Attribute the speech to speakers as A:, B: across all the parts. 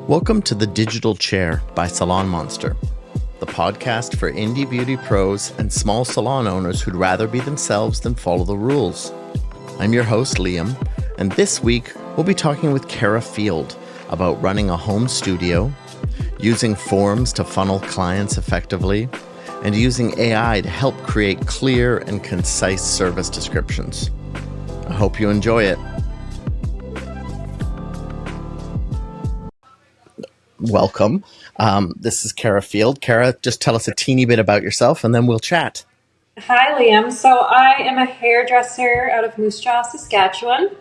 A: Welcome to The Digital Chair by salonMonster, the podcast for indie beauty pros and small salon owners who'd rather be themselves than follow the rules. I'm your host, Liam, and this week we'll be talking with Kara Field about running a home studio, using forms to funnel clients effectively, and using AI to help create clear and concise service descriptions. I hope you enjoy it. Welcome. This is Kara Field. Kara, just tell us a teeny bit about yourself and then we'll chat.
B: Hi, Liam. So I am a hairdresser out of Moose Jaw, Saskatchewan.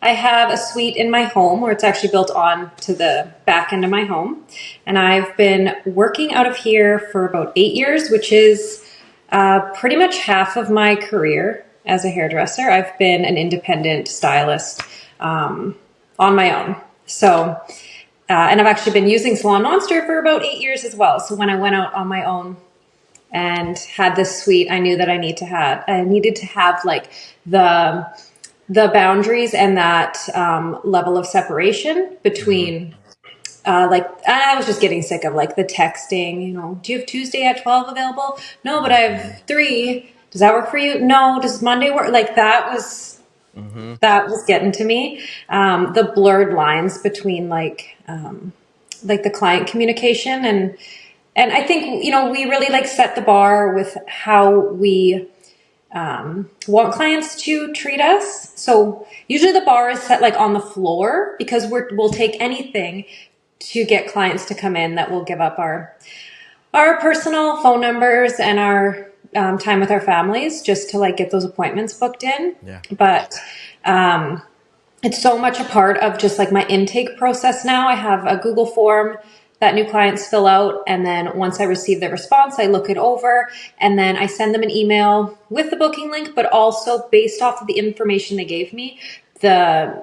B: I have a suite in my home where it's actually built on to the back end of my home. And I've been working out of here for about 8 years, which is pretty much half of my career as a hairdresser. I've been an independent stylist on my own. So, and I've actually been using salonMonster for about 8 years as well. So when I went out on my own and had this suite, I knew that I needed to have like the boundaries and that level of separation between I was just getting sick of like the texting, do you have Tuesday at 12 available? No, but I have 3. Does that work for you? No. Does Monday work? Like that was getting to me. The blurred lines between like the client communication and I think, we really like set the bar with how we want clients to treat us. So usually the bar is set like on the floor because we'll take anything to get clients to come in that will give up our personal phone numbers and our time with our families just to like get those appointments booked in.
A: Yeah.
B: But it's so much a part of just like my intake process now. I have a Google form that new clients fill out. And then once I receive the response, I look it over and then I send them an email with the booking link, but also based off of the information they gave me. I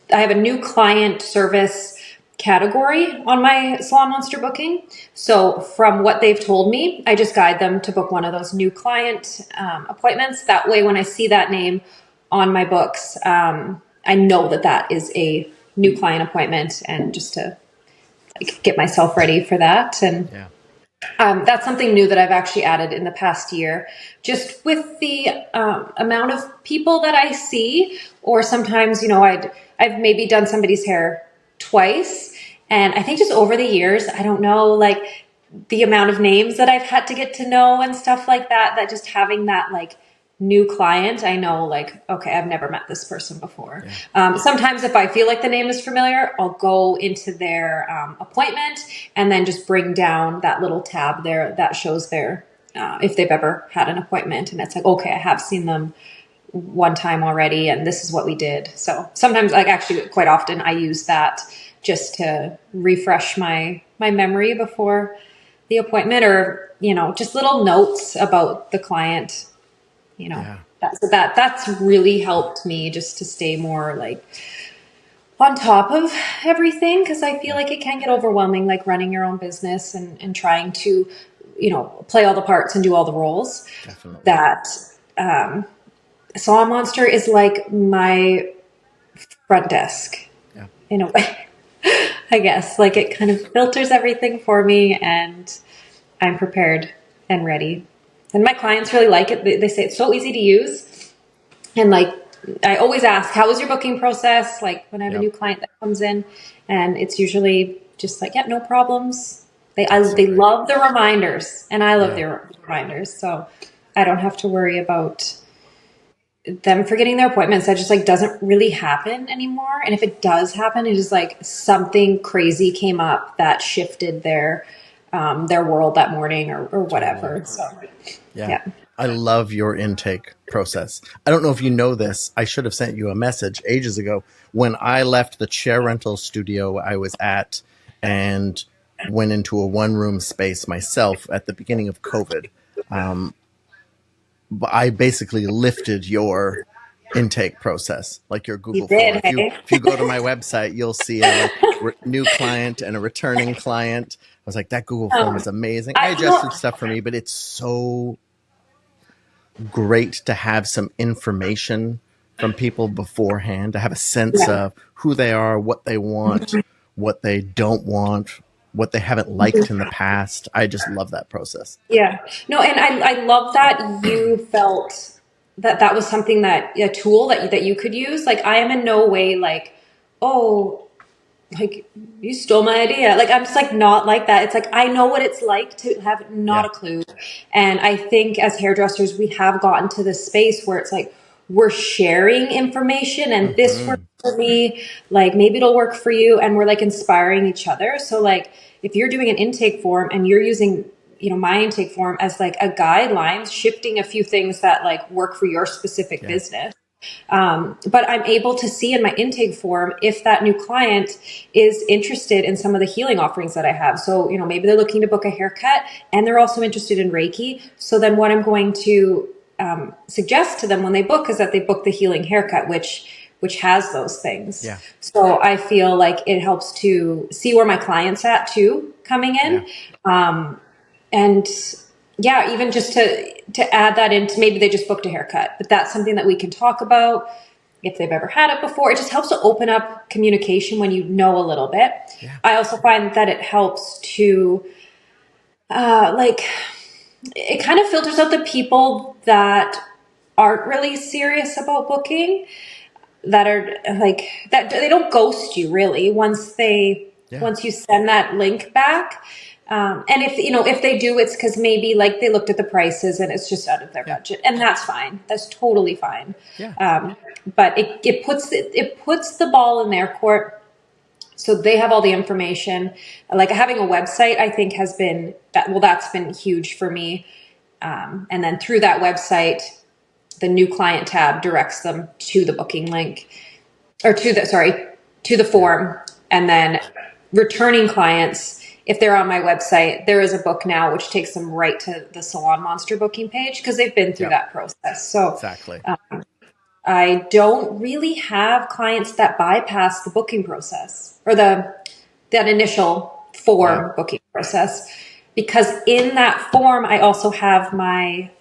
B: have a new client service category on my salonMonster booking. So from what they've told me, I just guide them to book one of those new client appointments. That way, when I see that name on my books, I know that is a new client appointment and just to get myself ready for that. And that's something new that I've actually added in the past year, just with the amount of people that I see, or sometimes, I've maybe done somebody's hair twice. And I think just over the years, I don't know, like the amount of names that I've had to get to know and stuff like that just having that like new client, I know like, okay, I've never met this person before. Yeah. Sometimes if I feel like the name is familiar, I'll go into their appointment and then just bring down that little tab there that shows their, if they've ever had an appointment. And it's like, okay, I have seen them one time already and this is what we did. So sometimes, like actually quite often I use that just to refresh my memory before the appointment, or, just little notes about the client. That's really helped me just to stay more like on top of everything. Cause I feel like it can get overwhelming, like running your own business and trying to, play all the parts and do all the roles.
A: Definitely.
B: That, salonMonster is like my front desk in a way, I guess. Like it kind of filters everything for me and I'm prepared and ready. And my clients really like it. They say it's so easy to use. And like, I always ask, how is your booking process? Like when I have a new client that comes in, and it's usually just like, no problems. They love the reminders and I love their reminders. So I don't have to worry about them forgetting their appointments. That just like doesn't really happen anymore. And if it does happen, it is like something crazy came up that shifted their world that morning or whatever. So, yeah.
A: I love your intake process. I don't know if you know this. I should have sent you a message ages ago when I left the chair rental studio I was at and went into a one-room space myself at the beginning of COVID. I basically lifted your intake process, like your Google form. If you go to my website, you'll see a new client and a returning client. I was like, that Google form is amazing. I adjusted stuff for me, but it's so great to have some information from people beforehand, to have a sense of who they are, what they want, what they don't want, what they haven't liked in the past. I just love that process.
B: Yeah. No, and I love that you felt that that was something that a tool that you could use. Like I am in no way like, oh, like you stole my idea. Like I'm just like not like that. It's like I know what it's like to have not a clue. And I think as hairdressers we have gotten to this space where it's like we're sharing information and this works for me, like maybe it'll work for you, and we're like inspiring each other. So like if you're doing an intake form and you're using my intake form as like a guideline, shifting a few things that like work for your specific business. But I'm able to see in my intake form if that new client is interested in some of the healing offerings that I have. So, maybe they're looking to book a haircut and they're also interested in Reiki. So then what I'm going to suggest to them when they book is that they book the healing haircut, which has those things. Yeah. So I feel like it helps to see where my client's at too, coming in. Yeah. And yeah, even just to add that into, maybe they just booked a haircut, but that's something that we can talk about if they've ever had it before. It just helps to open up communication when you know a little bit. Yeah. I also find that it helps to, it kind of filters out the people that aren't really serious about booking, that are like, that they don't ghost you really once you send that link back. And if they do, it's because maybe like they looked at the prices and it's just out of their budget, and that's fine. That's totally fine. Yeah. But it puts the ball in their court, so they have all the information. Like having a website, I think that's been huge for me. And then through that website, the new client tab directs them to the booking link, or to the form, and then returning clients. If they're on my website, there is a book now, which takes them right to the salonMonster booking page because they've been through that process. So exactly. I don't really have clients that bypass the booking process or that initial form booking process, because in that form, I also have my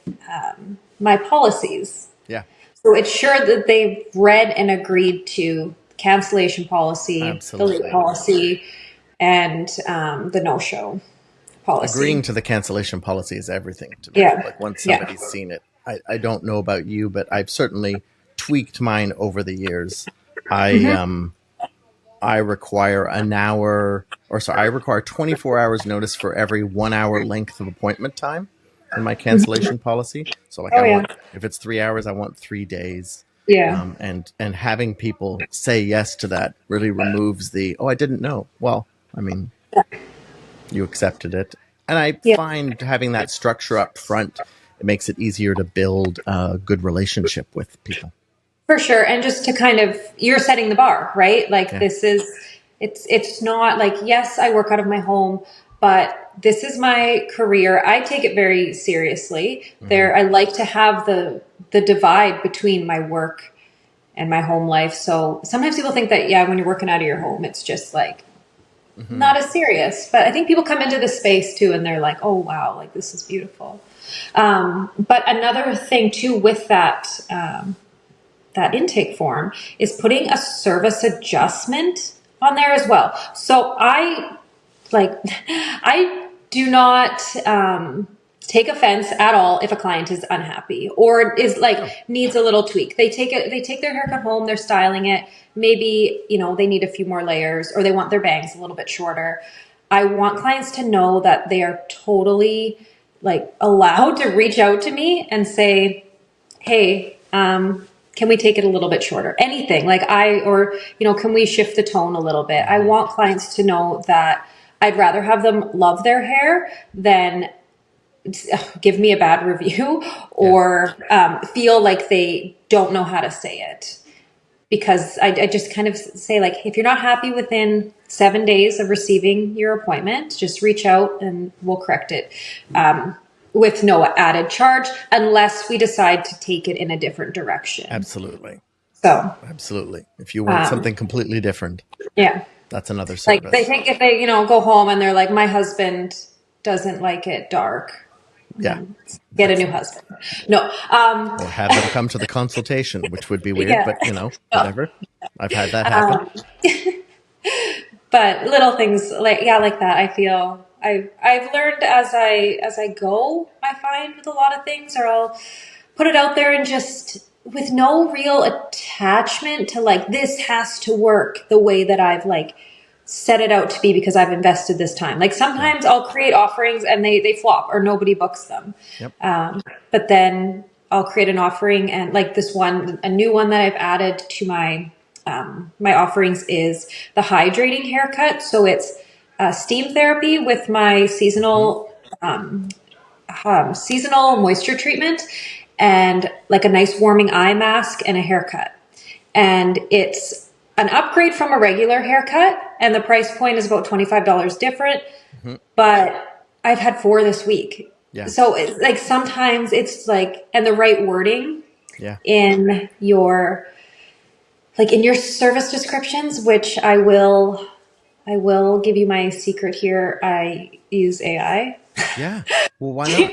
B: policies. Yeah. So it's sure that they've read and agreed to cancellation policy, the late policy, and the no-show policy.
A: Agreeing to the cancellation policy is everything to me. Yeah. Like once somebody's seen it, I don't know about you, but I've certainly tweaked mine over the years. I require I require 24 hours notice for every 1 hour length of appointment time in my cancellation policy. So like if it's 3 hours, I want 3 days. Yeah. And having people say yes to that really removes I didn't know. Well, I mean, you accepted it. And I find having that structure up front, it makes it easier to build a good relationship with people.
B: For sure. And just to kind of, you're setting the bar, right? Like this is, it's not like, yes, I work out of my home, but this is my career. I take it very seriously. I like to have the divide between my work and my home life. So sometimes people think that, when you're working out of your home, it's just like not as serious. But I think people come into this space too, and they're like, oh, wow, like this is beautiful. But another thing too with that intake form is putting a service adjustment on there as well. So I do not take offense at all if a client is unhappy or is needs a little tweak. They take their haircut home, they're styling it. Maybe, they need a few more layers, or they want their bangs a little bit shorter. I want clients to know that they are totally allowed to reach out to me and say, hey, can we take it a little bit shorter? Anything can we shift the tone a little bit? I want clients to know that I'd rather have them love their hair than give me a bad review or feel like they don't know how to say it. Because I just kind of say, if you're not happy within 7 days of receiving your appointment, just reach out and we'll correct it with no added charge, unless we decide to take it in a different direction.
A: Absolutely.
B: So
A: absolutely. If you want something completely different, that's another service.
B: They think if they go home and they're like, my husband doesn't like it dark.
A: Yeah.
B: Get a new husband. No.
A: Or have them come to the consultation, which would be weird, but whatever. I've had that happen.
B: But little things like that, I feel I've learned as I go, I find with a lot of things, or I'll put it out there and just with no real attachment to like this has to work the way that I've like set it out to be because I've invested this time. Like sometimes I'll create offerings and they flop or nobody books them.
A: Yep.
B: But then I'll create an offering, and like this one, a new one that I've added to my my offerings is the hydrating haircut. So it's steam therapy with my seasonal moisture treatment, and like a nice warming eye mask and a haircut. And it's an upgrade from a regular haircut, and the price point is about $25 different. But I've had 4 this week.
A: Yeah.
B: So it's like sometimes it's like, and the right wording
A: Yeah.
B: in your service descriptions, which I will give you my secret here. I use AI.
A: Yeah. Well, why not?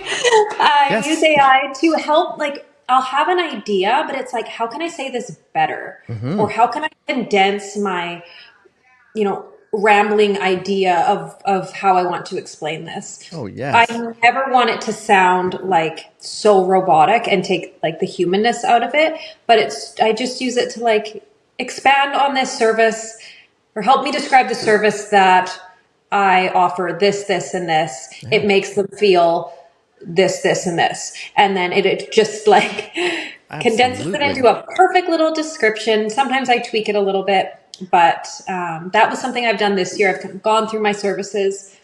B: I use AI to help, like, I'll have an idea, but it's like, how can I say this better? Or how can I condense my, rambling idea of how I want to explain this?
A: Oh, yes.
B: I never want it to sound like so robotic and take like the humanness out of it, but I just use it to like expand on this service or help me describe the service that I offer this, and this. Yeah. It makes them feel this, and this. And then it just like condenses it into a perfect little description. Sometimes I tweak it a little bit, but that was something I've done this year. I've gone through my services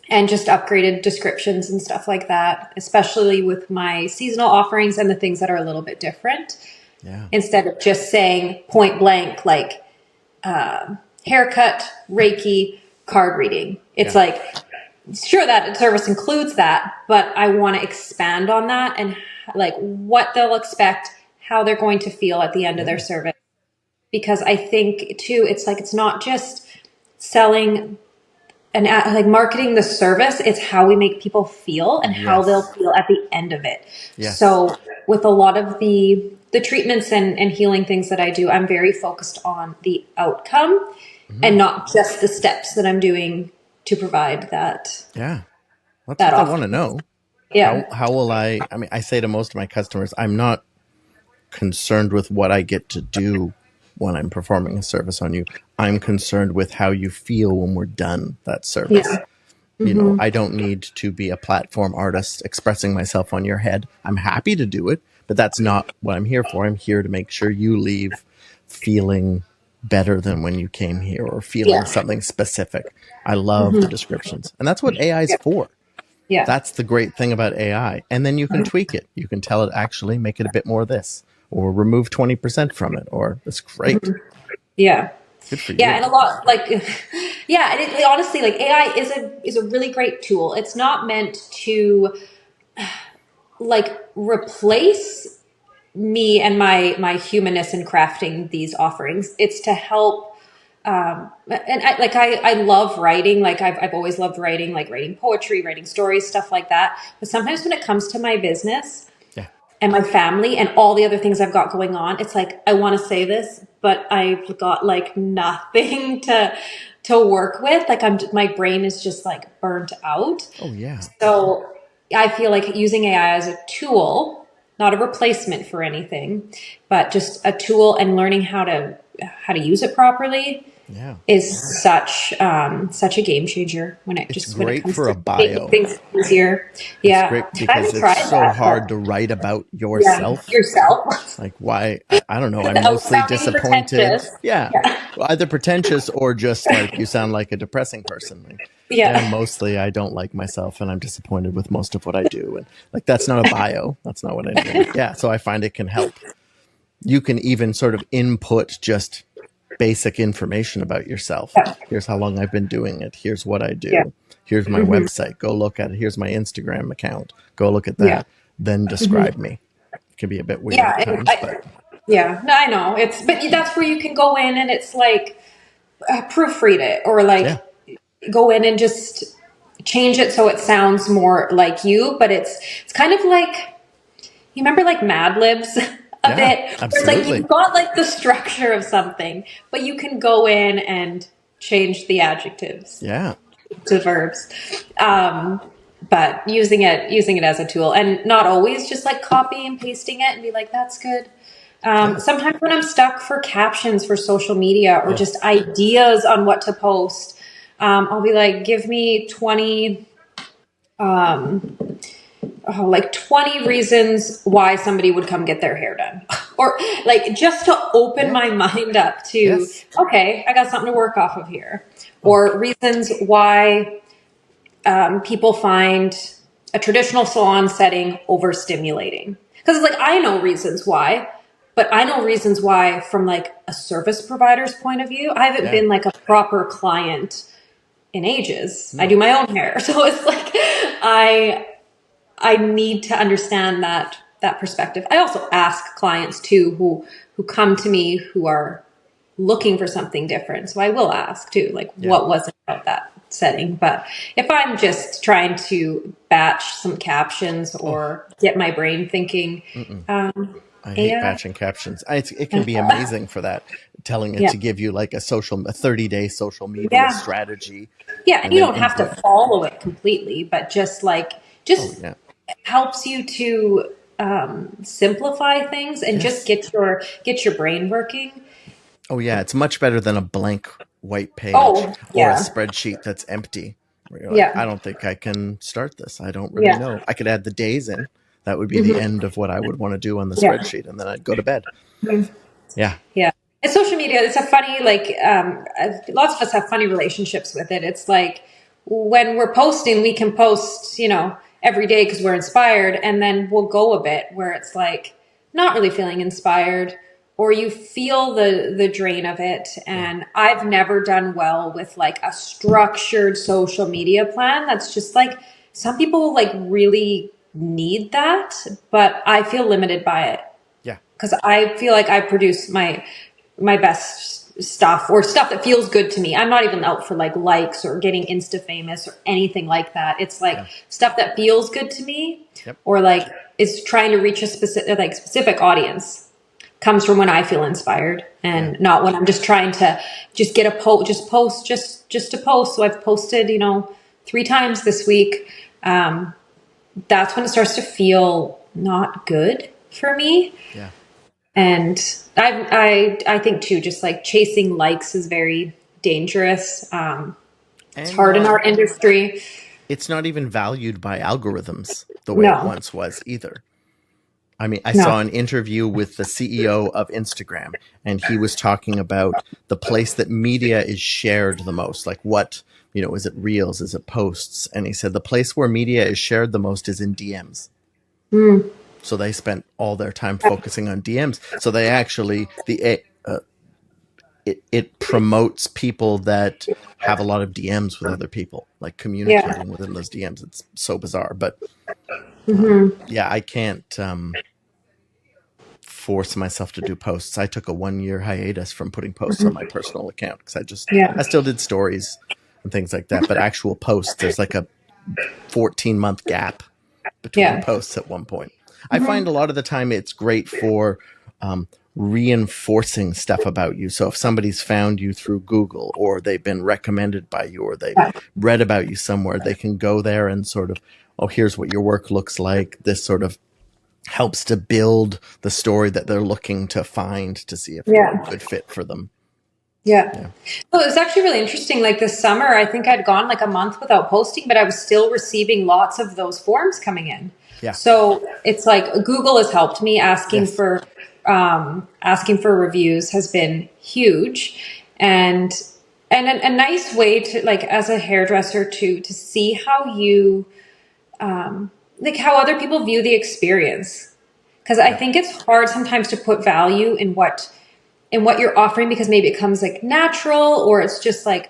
B: and just upgraded descriptions and stuff like that, especially with my seasonal offerings and the things that are a little bit different.
A: Yeah.
B: Instead of just saying point blank, like haircut, Reiki, card reading. It's like, sure, that service includes that, but I want to expand on that and like what they'll expect, how they're going to feel at the end of their service. Because I think too, it's like, it's not just selling and like marketing the service, it's how we make people feel and how they'll feel at the end of it. Yes. So with a lot of the treatments and healing things that I do, I'm very focused on the outcome and not just the steps that I'm doing to provide that.
A: Yeah. That's what I want to know.
B: Yeah.
A: How will I mean, I say to most of my customers, I'm not concerned with what I get to do when I'm performing a service on you. I'm concerned with how you feel when we're done that service. Yeah. I don't need to be a platform artist expressing myself on your head. I'm happy to do it, but that's not what I'm here for. I'm here to make sure you leave feeling better than when you came here or feeling something specific. I love the descriptions, and that's what AI is for. Yeah. That's the great thing about AI. And then you can tweak it. You can tell it, actually make it a bit more of this, or remove 20% from it, or it's great.
B: Yeah.
A: Good for you.
B: Yeah. And a lot like, yeah. And honestly, like AI is a really great tool. It's not meant to like replace me and my humanness in crafting these offerings. It's to help. And I love writing. Like I've always loved writing, like writing poetry, writing stories, stuff like that. But sometimes when it comes to my business and my family and all the other things I've got going on, it's like, I want to say this, but I've got like nothing to work with. Like my brain is just like burnt out.
A: Oh yeah.
B: So I feel like using AI as a tool, not a replacement for anything, but just a tool, and learning how to use it properly is such a game changer when it
A: it's
B: just
A: great
B: when it comes
A: for
B: to
A: a bio.
B: Things easier. Yeah,
A: it's great because it's so hard to write about yourself. Like why? I don't know. I'm mostly disappointed. Yeah. Well, either pretentious or just like you sound like a depressing person. Like, mostly I don't like myself, and I'm disappointed with most of what I do. And like that's not a bio. That's not what I do. Yeah. So I find it can help. You can even sort of input just basic information about yourself. Here's how long I've been doing it. Here's what I do. Here's my website. Go look at it. Here's my Instagram account. Go look at that. Then describe me. It can be a bit weird at times.
B: No, I know. But that's where you can go in and it's like proofread it, or like go in and just change it so it sounds more like you. But it's kind of like, you remember like Mad Libs? A bit. It's like you've got like the structure of something, but you can go in and change the adjectives
A: Yeah.
B: to verbs. But using it as a tool, and not always just like copy and pasting it and be like, that's good. Sometimes when I'm stuck for captions for social media or just ideas on what to post, I'll be like, give me 20 reasons why somebody would come get their hair done. Or like just to open my mind up to, okay, I got something to work off of here. Or reasons why people find a traditional salon setting overstimulating. Because it's like, I know reasons why, but I know reasons why from like a service provider's point of view. I haven't been like a proper client in ages. I do my own hair. So it's like, I need to understand that perspective. I also ask clients too, who come to me who are looking for something different. So I will ask too, like what was it about that setting? But if I'm just trying to batch some captions or get my brain thinking,
A: I hate batching captions. It can be amazing for that, telling it to give you like a 30-day social media strategy.
B: Yeah, and you don't have to follow it completely, but just helps you to simplify things and just get your brain working.
A: Oh yeah, it's much better than a blank white page or a spreadsheet that's empty. Where you're like, I don't think I can start this. I don't really know. I could add the days in. That would be the end of what I would want to do on the spreadsheet, and then I'd go to bed. Yeah.
B: And social media, it's a funny, like, lots of us have funny relationships with it. It's like when we're posting, we can post, every day because we're inspired, and then we'll go a bit where it's like not really feeling inspired, or you feel the drain of it. And I've never done well with like a structured social media plan. That's just like, some people like really need that, but I feel limited by it.
A: Yeah.
B: Because I feel like I produce my best stuff, or stuff that feels good to me. I'm not even out for like likes or getting Insta famous or anything like that. It's like stuff that feels good to me, or like is trying to reach a specific audience, comes from when I feel inspired, and not when I'm just trying to just get a post, just to post. So I've posted, 3 times this week. That's when it starts to feel not good for me.
A: Yeah.
B: And I think too, just like chasing likes is very dangerous. It's hard in our industry.
A: It's not even valued by algorithms the way it once was either. I mean, I saw an interview with the CEO of Instagram, and he was talking about the place that media is shared the most. Like what, is it reels? Is it posts? And he said the place where media is shared the most is in DMs. So they spent all their time focusing on DMs. So they actually, it promotes people that have a lot of DMs with other people, like communicating within those DMs. It's so bizarre, but I can't force myself to do posts. I took a 1-year hiatus from putting posts on my personal account because I still did stories and things like that, but actual posts, there's like a 14-month gap between posts at one point. I find a lot of the time it's great for reinforcing stuff about you. So if somebody's found you through Google, or they've been recommended by you, or they've read about you somewhere, they can go there and sort of, here's what your work looks like. This sort of helps to build the story that they're looking to find to see if you're a good fit for them.
B: Well, it was actually really interesting. Like this summer, I think I'd gone like a month without posting, but I was still receiving lots of those forms coming in. So it's like Google has helped me. Asking for reviews has been huge, and a nice way to, like, as a hairdresser to see how you like how other people view the experience. Because I think it's hard sometimes to put value in what you're offering, because maybe it comes like natural, or it's just like,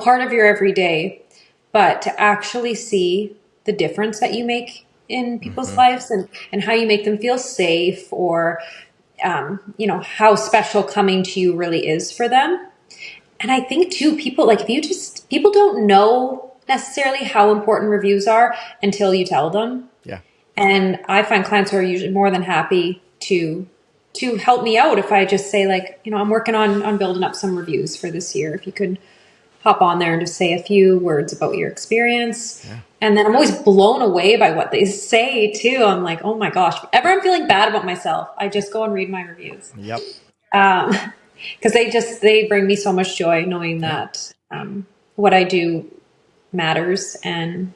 B: part of your everyday. But to actually see the difference that you make in people's lives, and how you make them feel safe, or, how special coming to you really is for them. And I think too, people don't know necessarily how important reviews are until you tell them. And I find clients are usually more than happy to help me out if I just say, like, I'm working on building up some reviews for this year. If you could hop on there and just say a few words about your experience.
A: Yeah.
B: And then I'm always blown away by what they say too. I'm like, oh my gosh, if ever I'm feeling bad about myself, I just go and read my reviews.
A: Yep.
B: Because they bring me so much joy knowing that what I do matters. And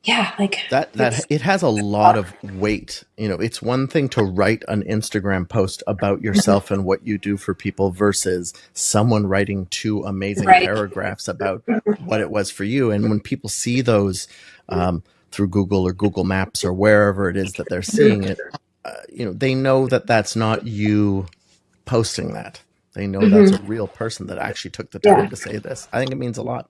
B: yeah, like
A: that it has a lot of weight. You know, it's one thing to write an Instagram post about yourself and what you do for people versus someone writing 2 amazing paragraphs about what it was for you. And when people see those through Google or Google Maps or wherever it is that they're seeing it, you know, they know that that's not you posting that. They know that's a real person that actually took the time to say this. I think it means a lot.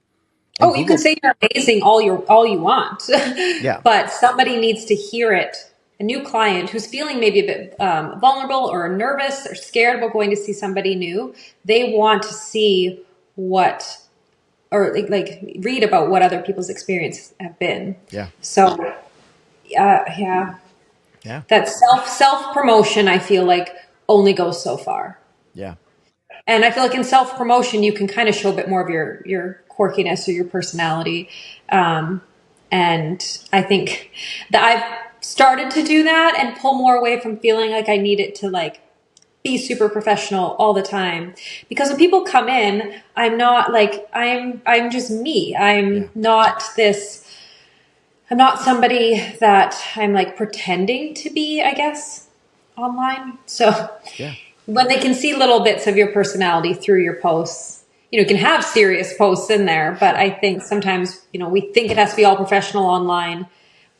A: And
B: you can say you're amazing all you want.
A: Yeah.
B: But somebody needs to hear it. A new client who's feeling maybe a bit vulnerable or nervous or scared about going to see somebody new, they want to see what, or like read about what other people's experiences have been.
A: Yeah.
B: So, yeah. That self promotion, I feel like, only goes so far.
A: Yeah.
B: And I feel like in self promotion, you can kind of show a bit more of your quirkiness or your personality. And I think that I've started to do that and pull more away from feeling like I need it to like be super professional all the time. Because when people come in, I'm not like, I'm just me. I'm not somebody that I'm like pretending to be, I guess, online. So when they can see little bits of your personality through your posts, you know, you can have serious posts in there, but I think sometimes, you know, we think it has to be all professional online,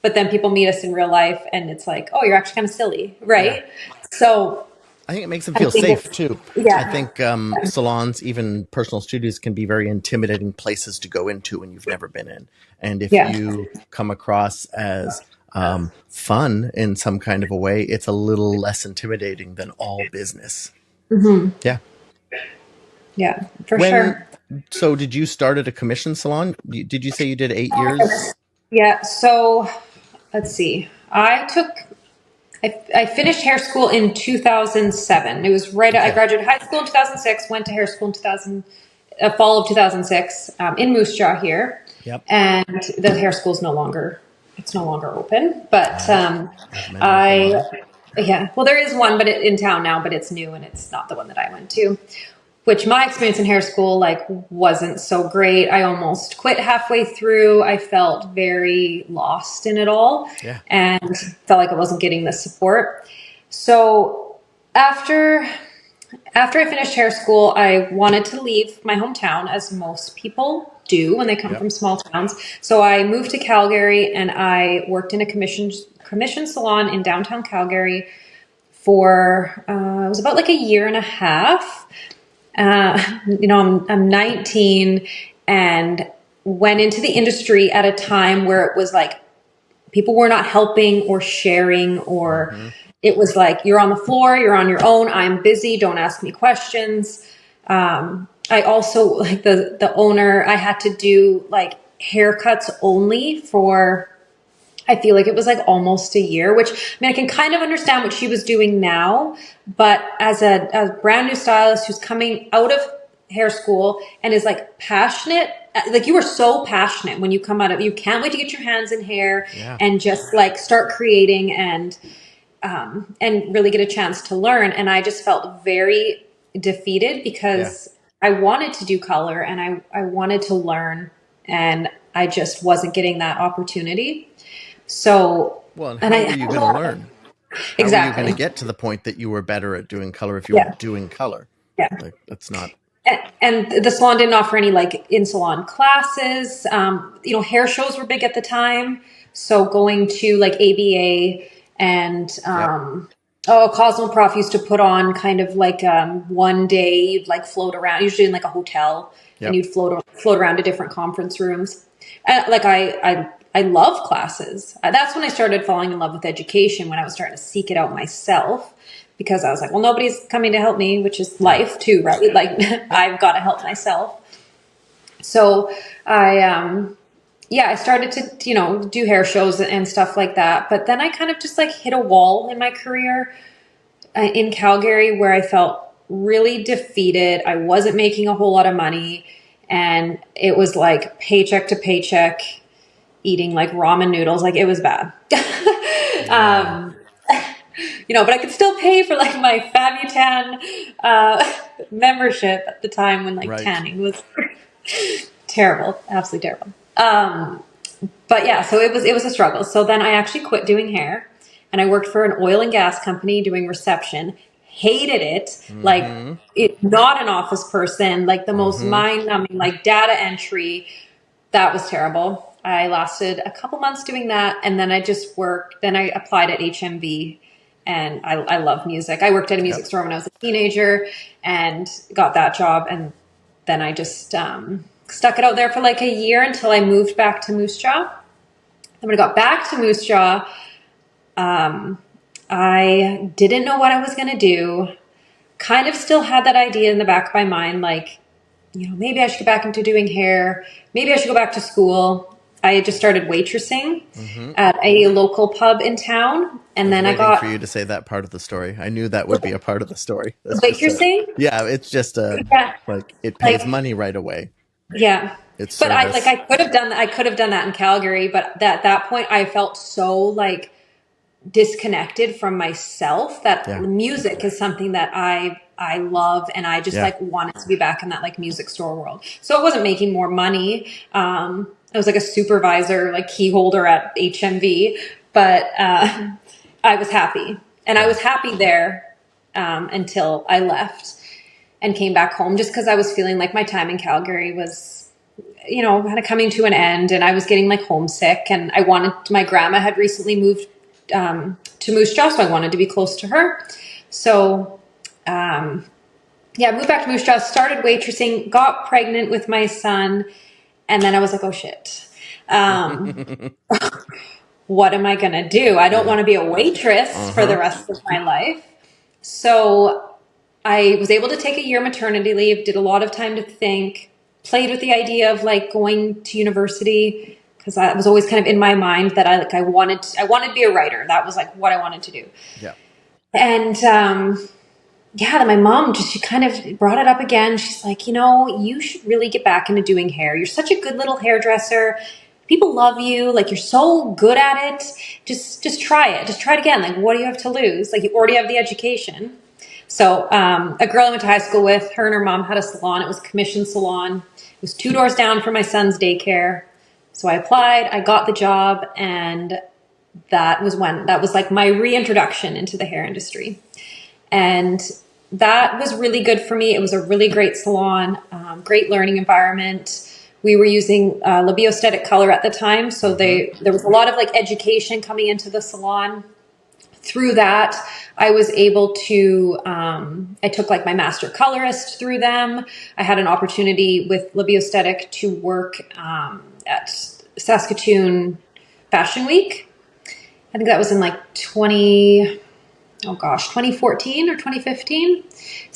B: but then people meet us in real life and it's like, oh, you're actually kind of silly, right? Yeah. So
A: I think it makes them feel safe too.
B: Yeah.
A: I think salons, even personal studios, can be very intimidating places to go into when you've never been in. And if you come across as fun in some kind of a way, it's a little less intimidating than all business. Yeah.
B: Yeah, for sure.
A: So did you start at a commission salon? Did you say you did 8 years?
B: Yeah. So let's see. I finished hair school in 2007. It was I graduated high school in 2006, went to hair school in fall of 2006 in Moose Jaw here.
A: Yep.
B: And the hair school is no longer open, but well, there is one, but in town now, but it's new and it's not the one that I went to. Which my experience in hair school like wasn't so great. I almost quit halfway through. I felt very lost in it all and felt like I wasn't getting the support. So after I finished hair school, I wanted to leave my hometown, as most people do when they come from small towns. So I moved to Calgary and I worked in a commission salon in downtown Calgary for it was about like a year and a half. You know, I'm 19 and went into the industry at a time where it was like people were not helping or sharing, or it was like, you're on the floor, you're on your own, I'm busy, don't ask me questions. I also, like the owner, I had to do like haircuts only for, I feel like it was like almost a year, which, I mean, I can kind of understand what she was doing now, but as a brand new stylist who's coming out of hair school and is like passionate, like you are so passionate when you come out of, you can't wait to get your hands in hair and just like start creating and really get a chance to learn. And I just felt very defeated because I wanted to do color and I wanted to learn and I just wasn't getting that opportunity. So,
A: well, and how are you going to learn? Exactly. How are you going to get to the point that you were better at doing color if you weren't doing color? Yeah. Like, that's not.
B: And the salon didn't offer any like in-salon classes. You know, hair shows were big at the time. So going to like ABA and Cosmoprof used to put on kind of like one day you'd like float around, usually in like a hotel, and you'd float around to different conference rooms. Like I love classes. That's when I started falling in love with education, when I was starting to seek it out myself, because I was like, well, nobody's coming to help me, which is life too, right? Like I've got to help myself. So I started to, you know, do hair shows and stuff like that. But then I kind of just like hit a wall in my career in Calgary where I felt really defeated. I wasn't making a whole lot of money. and it was like paycheck to paycheck, eating like ramen noodles. Like it was bad. But I could still pay for like my Fabutan membership at the time when like tanning was terrible, absolutely terrible. But yeah, so it was a struggle. So then I actually quit doing hair, and I worked for an oil and gas company doing reception. Hated it. Like not an office person, like the most mind-numbing, like data entry. That was terrible. I lasted a couple months doing that, and then I just worked. Then I applied at HMV, and I love music. I worked at a music store when I was a teenager and got that job, and then I just stuck it out there for like a year until I moved back to Moose Jaw. Then when I got back to Moose Jaw, I didn't know what I was going to do. Kind of still had that idea in the back of my mind, like, maybe I should get back into doing hair. Maybe I should go back to school. I had just started waitressing at a local pub in town. And then I got
A: for you to say that part of the story. I knew that would be a part of the story.
B: Waitressing?
A: Yeah, it's just like it pays money right away.
B: Yeah.
A: It's
B: but I could have done that. I could have done that in Calgary, but at that point I felt so like disconnected from myself that music is something that I love, and I just like wanted to be back in that like music store world. So I wasn't making more money. I was like a supervisor, like key holder at HMV, but I was happy, and I was happy there until I left and came back home, just because I was feeling like my time in Calgary was, kind of coming to an end, and I was getting like homesick, and my grandma had recently moved to Moose Jaw, so I wanted to be close to her. So, moved back to Moose Jaw, started waitressing, got pregnant with my son, and then I was like, oh shit. What am I going to do? I don't want to be a waitress for the rest of my life. So I was able to take a year maternity leave, did a lot of time to think, played with the idea of like going to university, because that was always kind of in my mind that I wanted to be a writer. That was like what I wanted to do. Yeah. And then my mom she kind of brought it up again. She's like, you should really get back into doing hair. You're such a good little hairdresser. People love you. Like, you're so good at it. Just try it. Just try it again. Like, what do you have to lose? Like, you already have the education. So a girl I went to high school with, her and her mom had a salon. It was a commission salon. It was 2 doors down from my son's daycare. So I applied, I got the job, and that was like my reintroduction into the hair industry. And that was really good for me. It was a really great salon, great learning environment. We were using Libiostatic color at the time. So there was a lot of like education coming into the salon. Through that, I was able to, I took like my master colorist through them. I had an opportunity with Libiostatic to work at Saskatchewan Fashion Week. I think that was in like 2014 or 2015.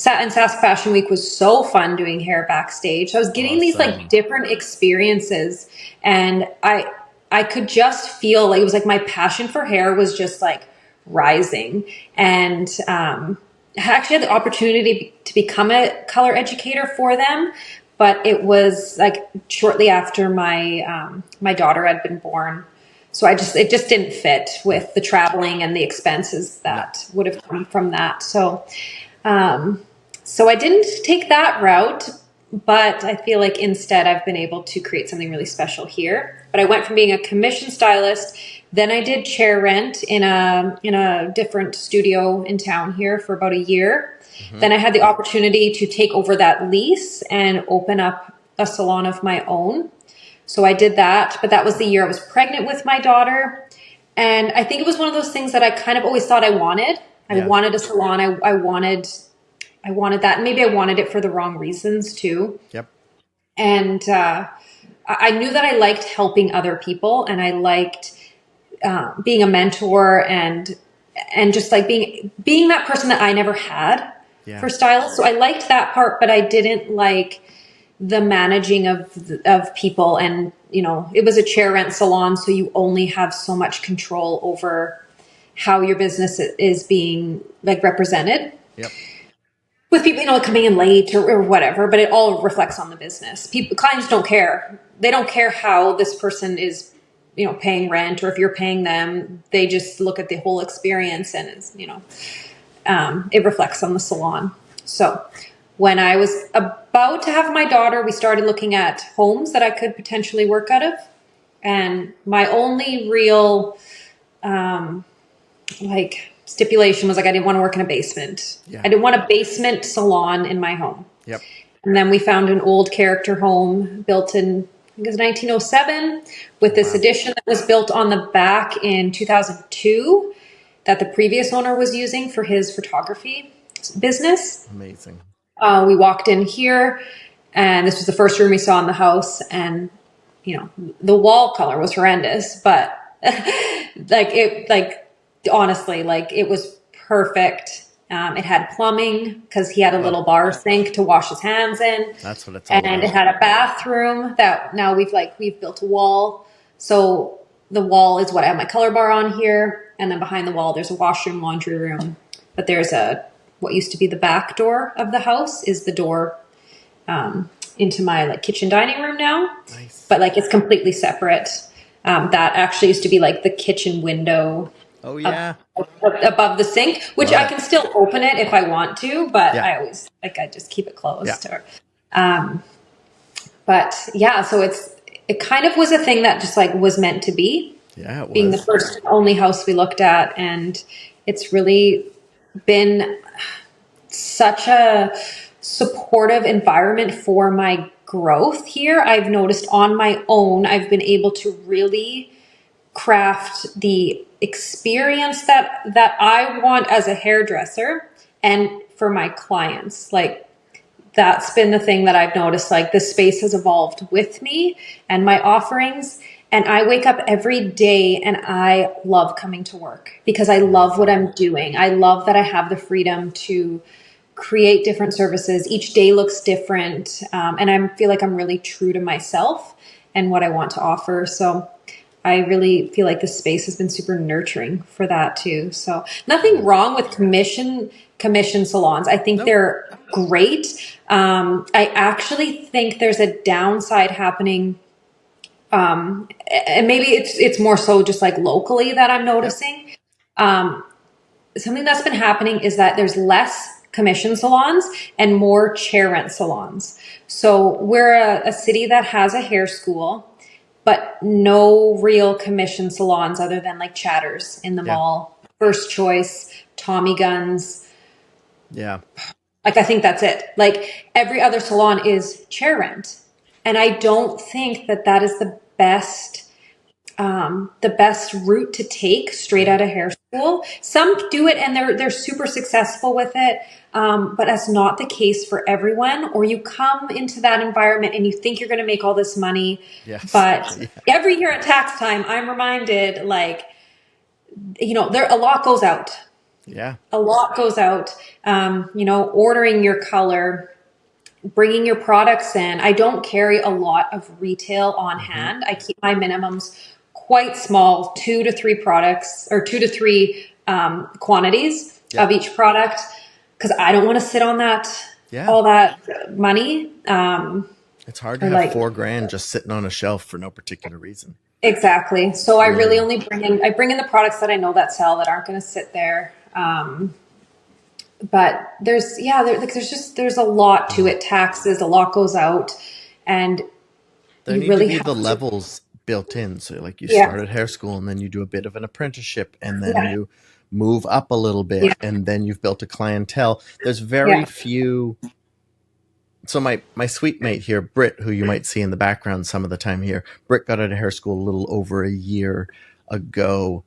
B: And Sask Fashion Week was so fun doing hair backstage. So I was getting these like different experiences, and I could just feel like it was like my passion for hair was just like rising. And I actually had the opportunity to become a color educator for them, but it was like shortly after my daughter had been born. So it just didn't fit with the traveling and the expenses that would have come from that. So I didn't take that route, but I feel like instead I've been able to create something really special here. But I went from being a commission stylist, then I did chair rent in a different studio in town here for about a year. Then I had the opportunity to take over that lease and open up a salon of my own. So I did that, but that was the year I was pregnant with my daughter. And I think it was one of those things that I kind of always thought I wanted. I wanted a salon. I wanted that. Maybe I wanted it for the wrong reasons too. Yep. And I knew that I liked helping other people, and I liked being a mentor and just like being that person that I never had for stylists. So I liked that part, but I didn't like the managing of people. And, it was a chair rent salon, so you only have so much control over how your business is being like represented. Yep. with people, coming in late or whatever, but it all reflects on the business. Clients don't care. They don't care how this person is, paying rent or if you're paying them. They just look at the whole experience, and it's, it reflects on the salon. So when I was about to have my daughter, we started looking at homes that I could potentially work out of. And my only real, stipulation was I didn't want to work in a basement. Yeah. I didn't want a basement salon in my home.
A: Yep.
B: And then we found an old character home built in, I think it was 1907, with this addition that was built on the back in 2002 that the previous owner was using for his photography business.
A: Amazing.
B: We walked in here, and this was the first room we saw in the house, and the wall color was horrendous, but honestly, it was perfect. It had plumbing because he had a little bar sink to wash his hands in.
A: That's what it's all about.
B: And it had a bathroom that now we've built a wall. So the wall is what I have my color bar on here. And then behind the wall, there's a washroom, laundry room. But there's what used to be the back door of the house is the door into my kitchen dining room now.
A: Nice. But
B: it's completely separate. That actually used to be the kitchen window.
A: Oh yeah.
B: Above the sink, which I can still open it if I want to, but I always I just keep it closed.
A: Yeah.
B: But yeah, so it kind of was a thing that just was meant to be.
A: Yeah, it was.
B: Being the first and only house we looked at, and it's really been such a supportive environment for my growth here. I've noticed on my own, I've been able to really craft the experience that I want as a hairdresser and for my clients. That's been the thing that I've noticed. This space has evolved with me and my offerings. And I wake up every day and I love coming to work because I love what I'm doing. I love that I have the freedom to create different services. Each day looks different. And I feel like I'm really true to myself and what I want to offer. So I really feel like this space has been super nurturing for that too. So nothing wrong with commission salons. I think they're great. I actually think there's a downside happening. And maybe it's more so just locally that I'm noticing. Something that's been happening is that there's less commission salons and more chair rent salons. So we're a city that has a hair school, but no real commission salons other than Chatters in the mall, First Choice, Tommy Guns.
A: Yeah.
B: I think that's it. Every other salon is chair rent. And I don't think that is the best route to take straight out of hair school. Some do it and they're super successful with it. But that's not the case for everyone, or you come into that environment and you think you're going to make all this money. Yes. But every year at tax time, I'm reminded a lot goes out.
A: Yeah.
B: A lot goes out. Ordering your color, bringing your products in. I don't carry a lot of retail on hand. I keep my minimums quite small, 2 to 3 products or 2 to 3 quantities of each product, because I don't want to sit on all that money.
A: It's hard to have $4,000 just sitting on a shelf for no particular reason.
B: Exactly. So I really only bring in the products that I know that sell, that aren't going to sit there. But there's a lot to it. Taxes, a lot goes out, and
A: there need to be the levels built in. So you start at hair school and then you do a bit of an apprenticeship and then you move up a little bit and then you've built a clientele. There's very few. So my sweet mate here, Britt, who you might see in the background some of the time here, Britt got out of hair school a little over a year ago,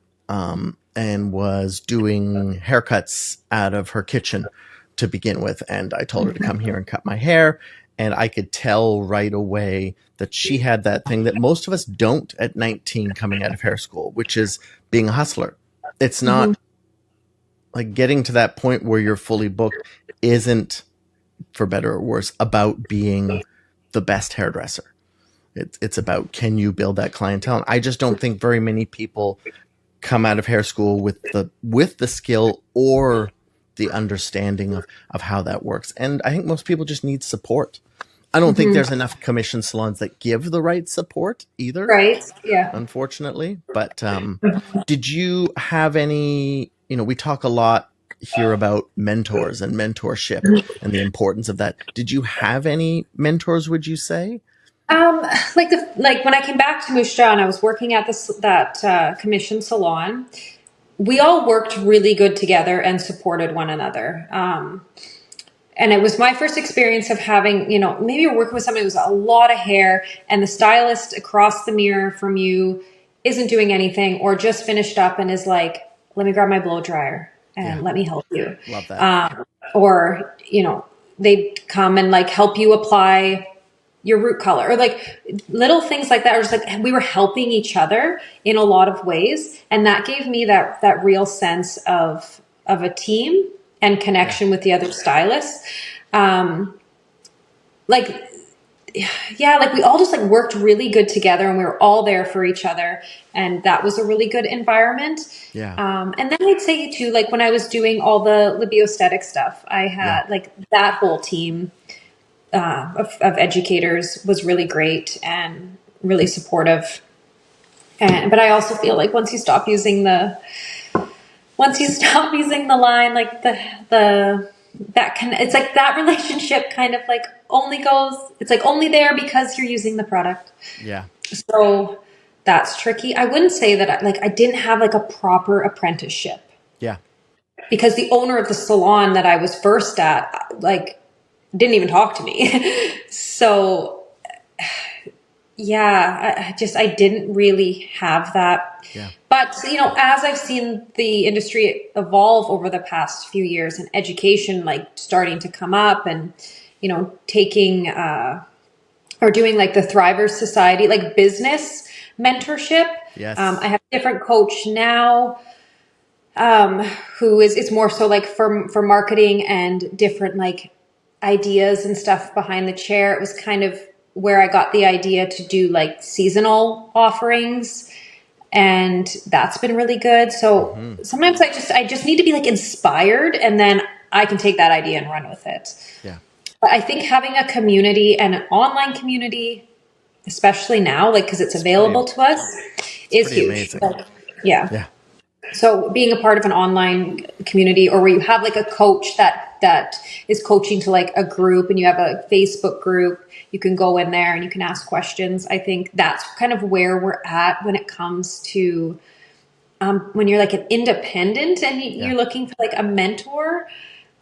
A: and was doing haircuts out of her kitchen to begin with. And I told her to come here and cut my hair. And I could tell right away that she had that thing that most of us don't at 19 coming out of hair school, which is being a hustler. It's not getting to that point where you're fully booked isn't, for better or worse, about being the best hairdresser. It's about, can you build that clientele? And I just don't think very many people come out of hair school with the skill or the understanding of how that works. And I think most people just need support. I don't think there's enough commission salons that give the right support either.
B: Right. Yeah.
A: Unfortunately. But did you have any, we talk a lot here about mentors and mentorship and the importance of that. Did you have any mentors, would you say?
B: Like when I came back to Moose Jaw and I was working at that commission salon, we all worked really good together and supported one another. And it was my first experience of having, maybe you're working with somebody who's a lot of hair and the stylist across the mirror from you isn't doing anything or just finished up and is like, let me grab my blow dryer and let me help you.
A: Love that.
B: Or, they'd come and like help you apply your root color or like little things like that. Or just like we were helping each other in a lot of ways. And that gave me that real sense of a team and connection with the other stylists. Like we all just like worked really good together and we were all there for each other. And that was a really good environment.
A: Yeah.
B: And then I'd say too, like when I was doing all the libioaesthetic stuff, I had like that whole team of educators was really great and really supportive. But I also feel like once you stop using the line, like it's like that relationship kind of like it's like only there because you're using the product.
A: Yeah.
B: So that's tricky. I wouldn't say that I didn't have like a proper apprenticeship.
A: Yeah.
B: Because the owner of the salon that I was first at, like, didn't even talk to me. So yeah, I didn't really have that.
A: Yeah.
B: But, as I've seen the industry evolve over the past few years and education, like starting to come up and, taking, or doing like the Thrivers Society, like business mentorship.
A: Yes.
B: I have a different coach now, who it's more so like for marketing and different like ideas and stuff behind the chair. It was kind of where I got the idea to do like seasonal offerings, and that's been really good. So sometimes I just need to be like inspired, and then I can take that idea and run with it.
A: Yeah.
B: But I think having a community and an online community, especially now, like, cause it's available to us, is huge.
A: Amazing.
B: Like, yeah.
A: Yeah.
B: So being a part of an online community, or where you have like a coach that is coaching to like a group, and you have a Facebook group, you can go in there and you can ask questions. I think that's kind of where we're at when it comes to when you're like an independent and you're looking for like a mentor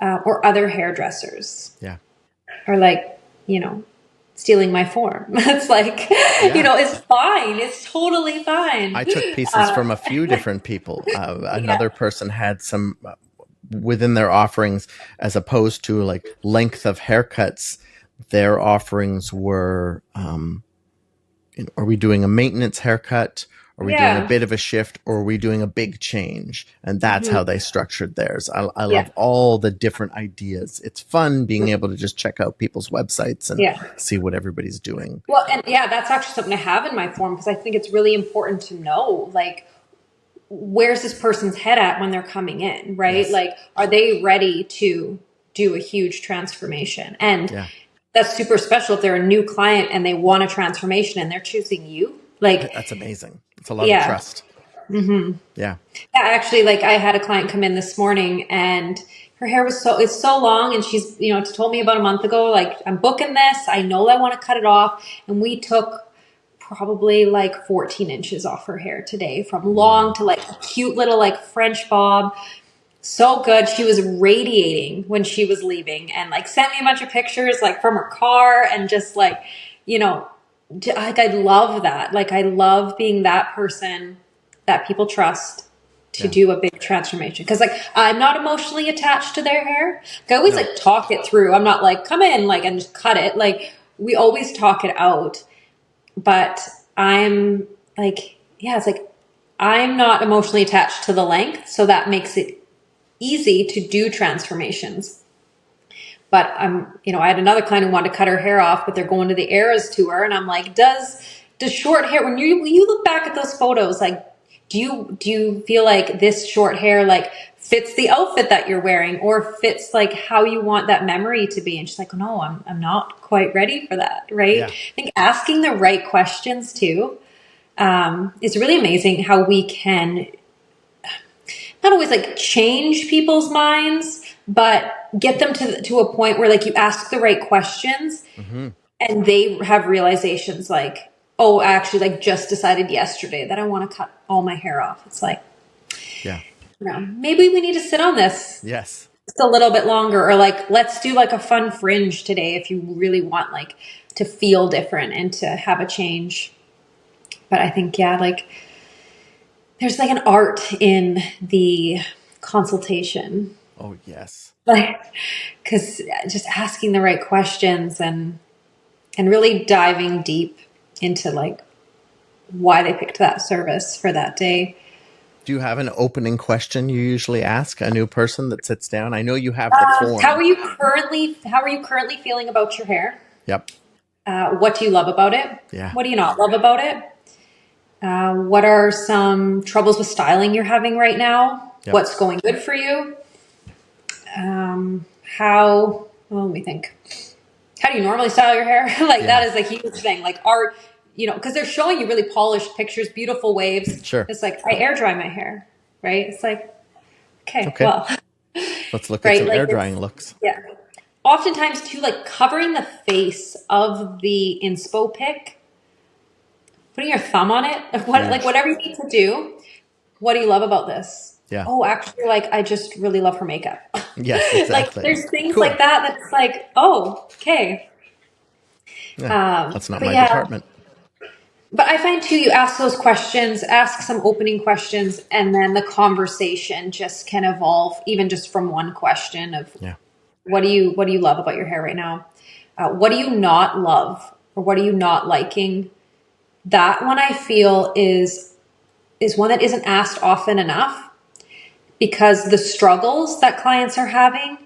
B: or other hairdressers.
A: Yeah.
B: Or like, stealing my form. It's like, it's fine. It's totally fine.
A: I took pieces from a few different people. Another person had some within their offerings, as opposed to like length of haircuts. Their offerings were, are we doing a maintenance haircut? Are we doing a bit of a shift, or are we doing a big change? And that's how they structured theirs. I love all the different ideas. It's fun being able to just check out people's websites and see what everybody's doing.
B: Well, and that's actually something I have in my form, because I think it's really important to know, like, where's this person's head at when they're coming in, right? Yes. Like, are they ready to do a huge transformation? And that's super special if they're a new client and they want a transformation and they're choosing you. Like,
A: that's amazing. It's a lot of trust.
B: Mm-hmm.
A: Yeah.
B: Actually, like, I had a client come in this morning and her hair was it's so long, and she's, told me about a month ago, like, I'm booking this. I know I want to cut it off. And we took probably like 14 inches off her hair today, from long to like a cute little like French bob. So good. She was radiating when she was leaving, and like sent me a bunch of pictures like from her car, and just like, like, I love that. Like, I love being that person that people trust to do a big transformation. Cause like, I'm not emotionally attached to their hair. Like, I always like talk it through. I'm not like, come in like, and just cut it. Like, we always talk it out, but I'm like, it's like, I'm not emotionally attached to the length. So that makes it easy to do transformations. But I had another client who wanted to cut her hair off, but they're going to the Eras tour. And I'm like, does short hair, when you look back at those photos, like, do you feel like this short hair like fits the outfit that you're wearing or fits like how you want that memory to be? And she's like, no, I'm not quite ready for that. Right.
A: Yeah.
B: I think asking the right questions too, is really amazing how we can not always like change people's minds, but get them to a point where like you ask the right questions and they have realizations like, oh, I actually like just decided yesterday that I want to cut all my hair off. It's like,
A: Yeah.
B: Maybe we need to sit on this
A: Yes.
B: just a little bit longer, or like, let's do like a fun fringe today if you really want like to feel different and to have a change. But I think, yeah, like there's like an art in the consultation.
A: Oh, yes.
B: Like, because just asking the right questions and really diving deep into like why they picked that service for that day.
A: Do you have an opening question you usually ask a new person that sits down? I know you have the form.
B: How are you currently feeling about your hair?
A: Yep.
B: What do you love about it?
A: Yeah.
B: What do you not love about it? What are some troubles with styling you're having right now?
A: Yep.
B: What's going good for you? Let me think. How do you normally style your hair? Like that is a huge thing. Like because they're showing you really polished pictures, beautiful waves.
A: Sure.
B: It's like, I air dry my hair, right? It's like, okay. Well,
A: let's look at some air drying looks.
B: Yeah. Oftentimes too, like covering the face of the inspo pic, putting your thumb on it, like whatever you need to do. What do you love about this?
A: Yeah.
B: Oh, actually, like I just really love her makeup.
A: Yes, exactly.
B: Like there's things like that that's like, oh, okay.
A: Yeah, that's not my department.
B: But I find too, you ask those questions, ask some opening questions, and then the conversation just can evolve even just from one question of what do you love about your hair right now? What do you not love, or what are you not liking? That one I feel is one that isn't asked often enough, because the struggles that clients are having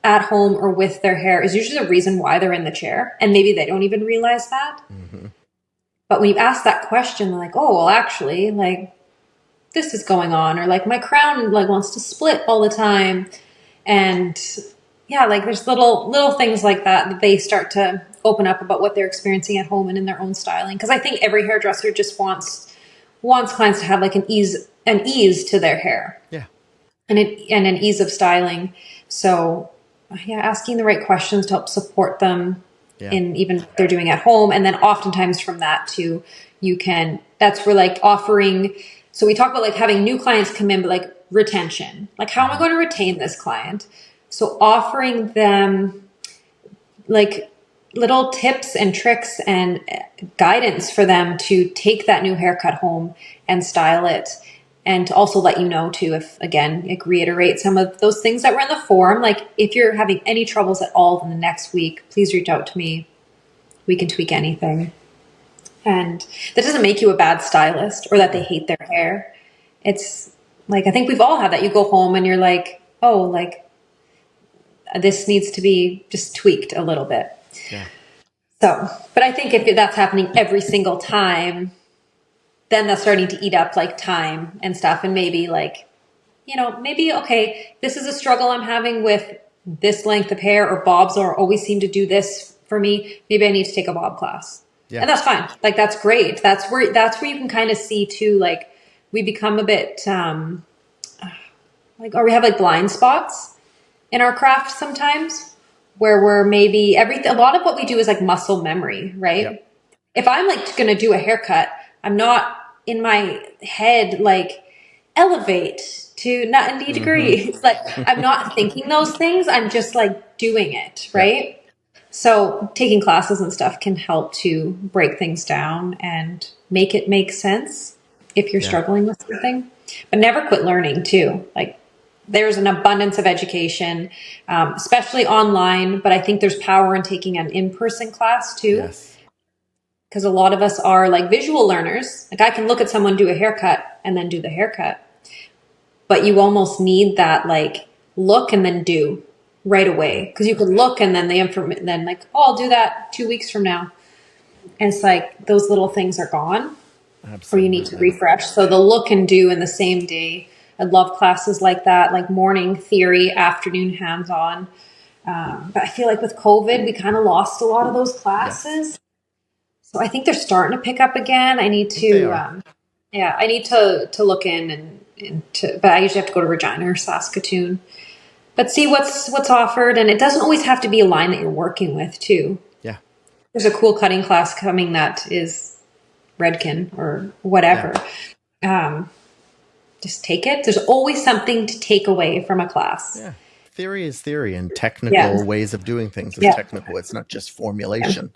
B: at home or with their hair is usually the reason why they're in the chair. And maybe they don't even realize that. Mm-hmm. But when you ask that question, they're like, oh, well, actually, like this is going on, or like my crown like wants to split all the time. And yeah, like there's little things like that they start to open up about what they're experiencing at home and in their own styling. Because I think every hairdresser just wants clients to have like an ease to their hair.
A: Yeah.
B: And an ease of styling. So yeah, asking the right questions to help support them in even what they're doing at home. And then oftentimes from that too, that's where like offering, so we talk about like having new clients come in, but like retention, like how am I going to retain this client? So offering them like little tips and tricks and guidance for them to take that new haircut home and style it. And to also let you know too, if again, like reiterate some of those things that were in the form. Like if you're having any troubles at all in the next week, please reach out to me. We can tweak anything. And that doesn't make you a bad stylist or that they hate their hair. It's like, I think we've all had that. You go home and you're like, oh, like this needs to be just tweaked a little bit.
A: Yeah.
B: So, but I think if that's happening every single time, then that's starting to eat up like time and stuff. And maybe like, maybe, okay, this is a struggle I'm having with this length of hair, or bobs or always seem to do this for me. Maybe I need to take a bob class. Yeah. And that's fine. Like, that's great. That's where you can kind of see too, like we become a bit, or we have like blind spots in our craft sometimes where we're maybe a lot of what we do is like muscle memory, right? Yep. If I'm like going to do a haircut, I'm not in my head, like elevate to 90 degrees. Like I'm not thinking those things. I'm just like doing it. Right. Yeah. So taking classes and stuff can help to break things down and make it make sense if you're struggling with something, but never quit learning too. Like there's an abundance of education, especially online, but I think there's power in taking an in-person class too. Yes. Because a lot of us are like visual learners. Like I can look at someone do a haircut and then do the haircut. But you almost need that like look and then do right away. Because you can look and then then like, oh, I'll do that 2 weeks from now. And it's like those little things are gone. or you need to
A: Absolutely.
B: refresh. So the look and do in the same day. I love classes like that, like morning theory, afternoon hands-on. But I feel like with COVID, we kind of lost a lot of those
A: Yes,
B: classes. So I think they're starting to pick up again. I need
A: I think they
B: to,
A: are.
B: yeah, I need to look in and to, but I usually have to go to Regina or Saskatoon. But see what's offered, and it doesn't always have to be a line that you're working with too.
A: Yeah,
B: There's a cool cutting class coming that is Redken or
A: yeah,
B: whatever. Um, just take it. There's always something to take away from a class.
A: yeah. Theory is theory, and
B: Yeah,
A: technical ways of doing things is
B: yeah,
A: technical. It's not just
B: yeah.
A: formulation.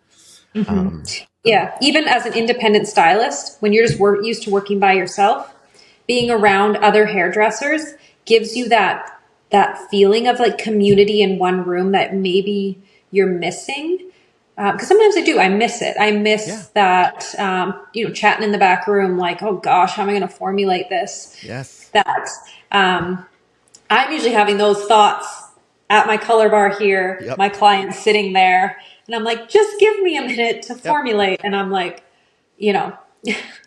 B: hmm Yeah. Even as an independent stylist, when you're just used to working by yourself, being around other hairdressers gives you that feeling of like community in one room that maybe you're missing. Because sometimes I do. I miss it. I
A: Yeah.
B: miss that, chatting in the back room, like, oh gosh, how am I going to formulate this?
A: Yes.
B: That I'm usually having those thoughts at my color bar here,
A: Yep.
B: my client's sitting there, and I'm like, just give me a minute to
A: Yep.
B: formulate. And I'm like, you know,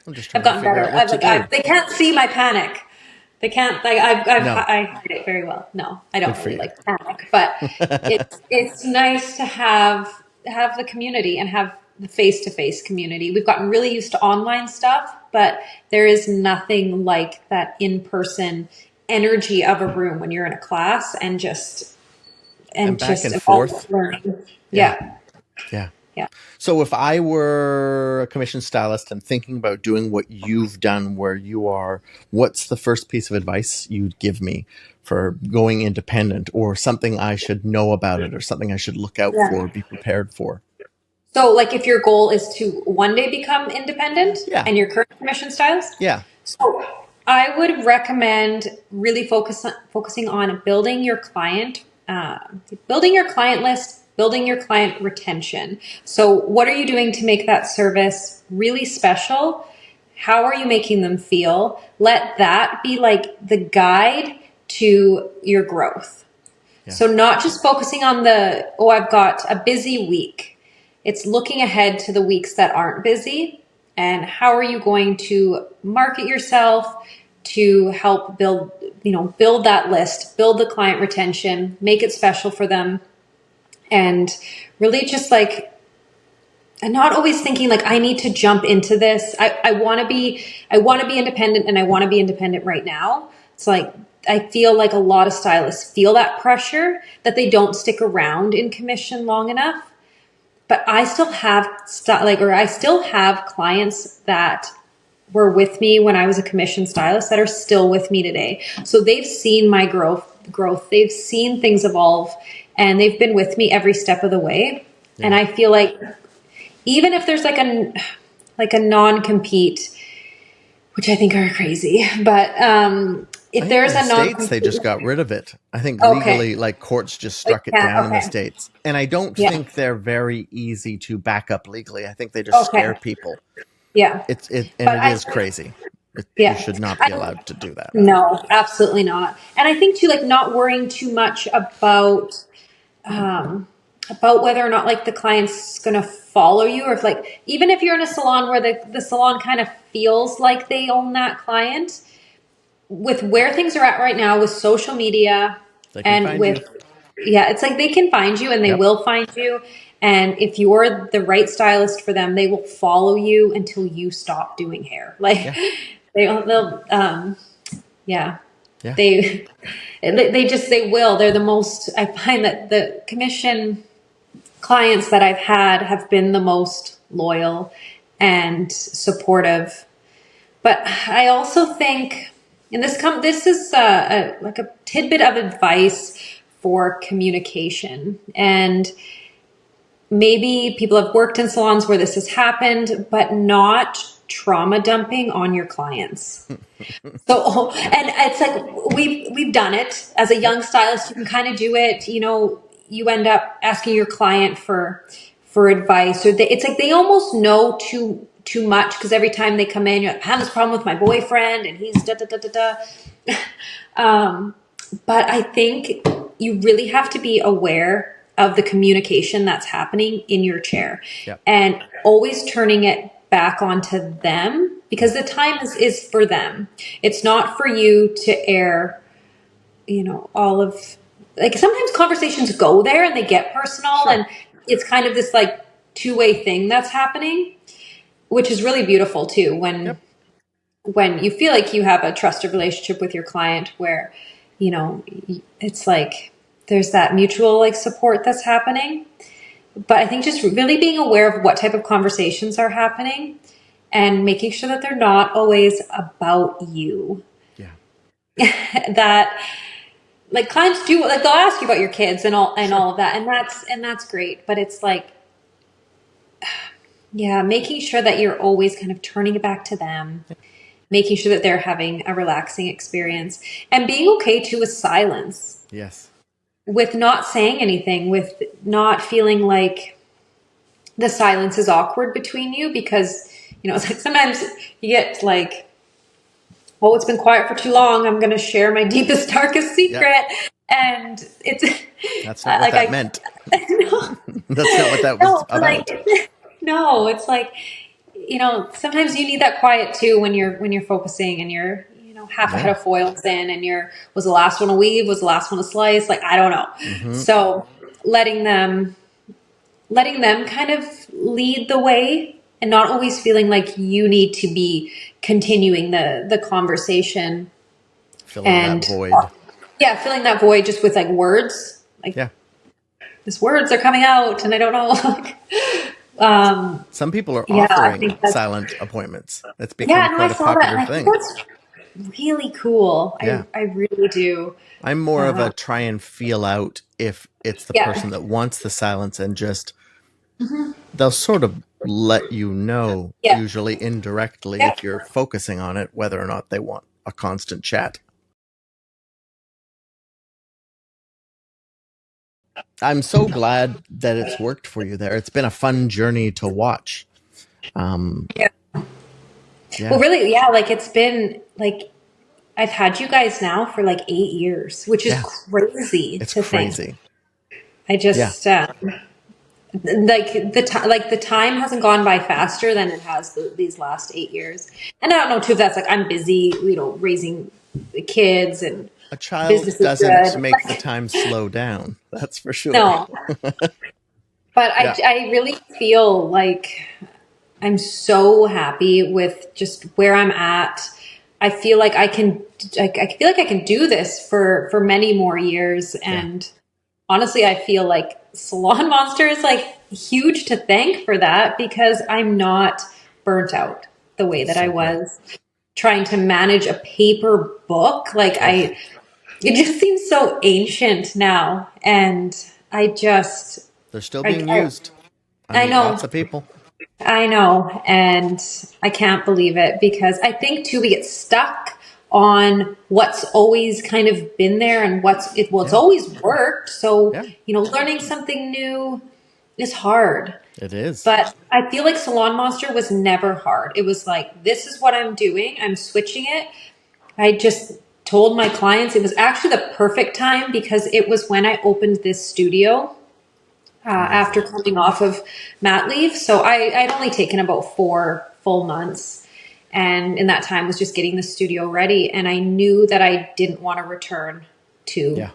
A: I'm just
B: I've
A: trying to
B: gotten
A: figure
B: better.
A: out what to do.
B: They can't see my panic. They can't, like,
A: No.
B: I hide it very well. No, I
A: Good
B: don't
A: for
B: really
A: you.
B: like panic, but it's nice to have the community and have the face-to-face community. We've gotten really used to online stuff, but there is nothing like that in-person energy of a room when you're in a class and
A: And back and
B: all
A: forth.
B: learning.
A: Yeah.
B: Yeah.
A: Yeah.
B: Yeah.
A: So if I were a commission stylist and thinking about doing what you've done where you are, what's the first piece of advice you'd give me for going independent, or something I should know about it, or something I should look out
B: Yeah.
A: for, be prepared for?
B: So like if your goal is to one day become independent
A: Yeah.
B: and you're current commission stylist,
A: Yeah.
B: so I would recommend really focusing on building your client list, building your client retention. So what are you doing to make that service really special? How are you making them feel? Let that be like the guide to your growth.
A: Yeah.
B: So not just focusing on I've got a busy week. It's looking ahead to the weeks that aren't busy and how are you going to market yourself to help build that list, build the client retention, make it special for them, and really just like, and not always thinking like I need to jump into this. I want to be independent and I want to be independent right now. It's like I feel like a lot of stylists feel that pressure that they don't stick around in commission long enough. But I still have I still have clients that were with me when I was a commission stylist that are still with me today. So they've seen my growth. They've seen things evolve and they've been with me every step of the way.
A: Yeah.
B: And I feel like even if there's like a non-compete, which I think are crazy, but if there's
A: In
B: a
A: the States,
B: non-compete,
A: they just got rid of it. I think
B: okay,
A: legally, like courts just struck it
B: yeah,
A: down in the
B: okay,
A: States. And I don't
B: yeah,
A: think they're very easy to back up legally. I think they just scare
B: okay,
A: people.
B: yeah,
A: And
B: but
A: it is crazy. You
B: yeah,
A: should not be
B: I,
A: allowed to do that.
B: no, absolutely not. And I think too, like not worrying too much about whether or not like the client's going to follow you, or if like, even if you're in a salon where the salon kind of feels like they own that client, with where things are at right now with social media
A: They can
B: and
A: find you.
B: yeah, it's like they can find you and they
A: Yep.
B: will find you. And if you're the right stylist for them, they will follow you until you stop doing hair. Like
A: Yeah.
B: they'll yeah.
A: Yeah.
B: They will. They're the most, I find that the commission clients that I've had have been the most loyal and supportive. But I also think, and this is like a tidbit of advice for communication. And maybe people have worked in salons where this has happened, but not trauma dumping on your clients. So, and it's like we've done it as a young stylist. You can kind of do it. You end up asking your client for advice, or it's like they almost know too much because every time they come in, you're like, I have this problem with my boyfriend, and he's da da da da da. But I think you really have to be aware of the communication that's happening in your chair,
A: Yep.
B: and always turning it back onto them because the time is for them. It's not for you to air, all of, like, sometimes conversations go there and they get personal,
A: Sure.
B: and it's kind of this like two-way thing that's happening, which is really beautiful too. When you feel like you have a trusted relationship with your client where, it's like there's that mutual like support that's happening. But I think just really being aware of what type of conversations are happening and making sure that they're not always about you.
A: Yeah.
B: That like clients do, like they'll ask you about your kids and all of that. And that's great. But it's like, yeah, making sure that you're always kind of turning it back to them, making sure that they're having a relaxing experience, and being okay too with silence.
A: Yes.
B: With not saying anything, with not feeling like the silence is awkward between you, because, it's like sometimes you get like, oh, it's been quiet for too long, I'm going to share my deepest, darkest secret. Yep. And
A: that's not what that meant.
B: No.
A: That's not what that was about.
B: Like, no, it's like, sometimes you need that quiet too when you're focusing and you're, half a head of foils in, and was the last one to weave, was the last one to slice, like, I don't know. Mm-hmm. So letting them kind of lead the way, and not always feeling like you need to be continuing the conversation.
A: Filling that void.
B: Filling that void just with like words. Like, these words are coming out and I don't know.
A: Some people are offering silent appointments. That's become quite a popular thing.
B: That's really cool. Yeah. I really do.
A: I'm more of a try and feel out if it's the person that wants the silence, and just they'll sort of let you know, usually indirectly, if you're focusing on it, whether or not they want a constant chat. I'm so glad that it's worked for you there. It's been a fun journey to watch.
B: Well, really, like it's been like, I've had you guys now for like 8 years, which is crazy.
A: It's crazy.
B: I just the time hasn't gone by faster than it has these last 8 years. And I don't know too if that's like I'm busy, raising the kids, and
A: a child doesn't make the time slow down. That's for sure.
B: No, but I really feel like I'm so happy with just where I'm at. I feel like I can do this for many more years. And honestly, I feel like salonMonster is like huge to thank for that, because I'm not burnt out the way that I was trying to manage a paper book. Like it just seems so ancient now. And they're
A: still being used.
B: I know.
A: Lots of people.
B: I know, and I can't believe it, because I think too we get stuck on what's always kind of been there and it's always worked. So learning something new is hard.
A: It is,
B: but I feel like salonMonster was never hard. It was like, this is what I'm doing. I'm switching it. I just told my clients it was actually the perfect time, because it was when I opened this studio. After coming off of mat leave. So I'd only taken about 4 full months. And in that time was just getting the studio ready. And I knew that I didn't want to return to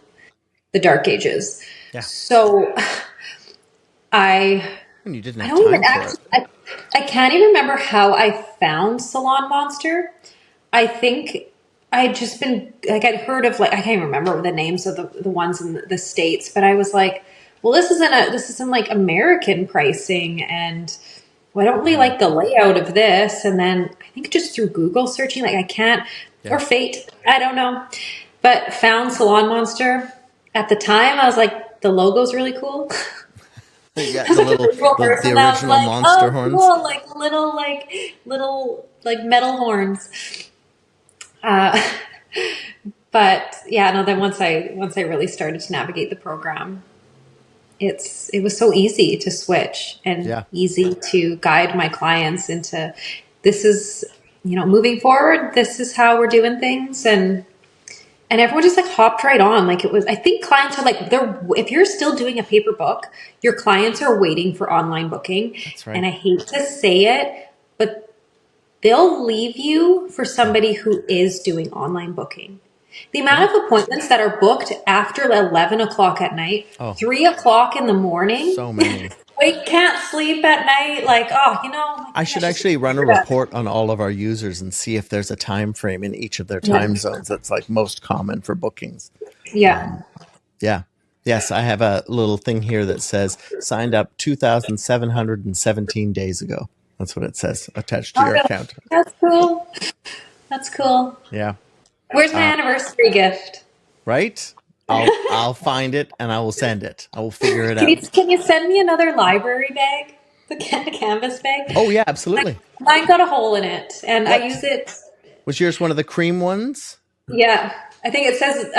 B: the dark ages. Yeah. So
A: you didn't have time for it.
B: I can't even remember how I found salonMonster. I think I'd just been like, I'd heard of like, I can't even remember the names of the ones in the States, but I was like, well, this isn't like American pricing, and I don't really like the layout of this. And then I think just through Google searching, like I can't, or fate, I don't know, but found salonMonster. At the time, I was like, the logo's really cool.
A: The original monster horns.
B: Cool, like little metal horns. But then once I really started to navigate the program, it was so easy to switch and easy to guide my clients into, this is, moving forward, this is how we're doing things. And everyone just like hopped right on. Like it was, I think clients are like, if you're still doing a paper book, your clients are waiting for online booking.
A: That's right.
B: And I hate to say it, but they'll leave you for somebody who is doing online booking. The amount of appointments that are booked after 11 o'clock at night, 3 o'clock in the morning.
A: So many.
B: We can't sleep at night. Like,
A: I should actually run a report on all of our users and see if there's a time frame in each of their time zones that's like most common for bookings.
B: Yeah.
A: Yeah. Yes, I have a little thing here that says signed up 2,717 days ago. That's what it says attached to your account.
B: That's cool. That's cool.
A: Yeah.
B: Where's my anniversary gift?
A: Right? I'll find it and I will send it. I will figure it out.
B: Can you send me another library bag? The canvas bag?
A: Oh, yeah, absolutely.
B: Mine got a hole in it, and I use it.
A: Was yours one of the cream ones?
B: Yeah. I think it says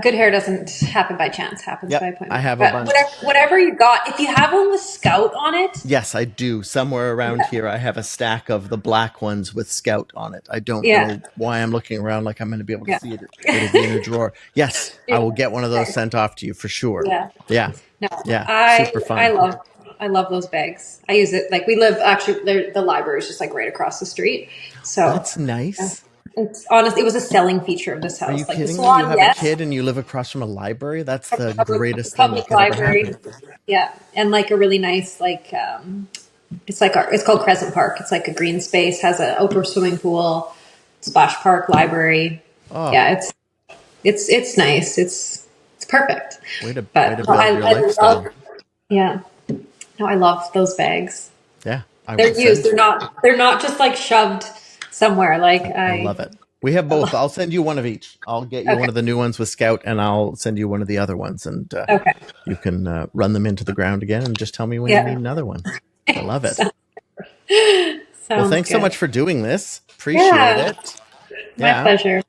B: good hair doesn't happen by chance, happens by appointment.
A: I have a bunch.
B: Whatever you got, if you have one with Scout on it.
A: Yes, I do. Somewhere around here, I have a stack of the black ones with Scout on it. I don't know why I'm looking around like I'm going to be able to see it. It'll be in a drawer. Yes, I will get one of those sent off to you for sure. Yeah.
B: No,
A: super fun.
B: I love those bags. I use it. Like we live actually, the library is just like right across the street. So
A: that's nice.
B: It's honestly, it was a selling feature of this house.
A: Are you
B: like
A: kidding
B: the salon,
A: me? You have a kid and you live across from a library? That's the greatest thing that could ever happen.
B: Yeah, and like a really nice it's called Crescent Park. It's like a green space, has an outdoor swimming pool, splash park, library. Oh. Yeah, it's nice. It's perfect.
A: Way to build your lifestyle.
B: Yeah. No, I love those bags.
A: Yeah.
B: They're used. They're not just like shoved somewhere. Like
A: I love it. We have both. I'll send you one of each. I'll get you one of the new ones with Scout, and I'll send you one of the other ones, and you can run them into the ground again, and just tell me when you need another one. I love it. Well, thanks so much for doing this. Appreciate it.
B: My pleasure.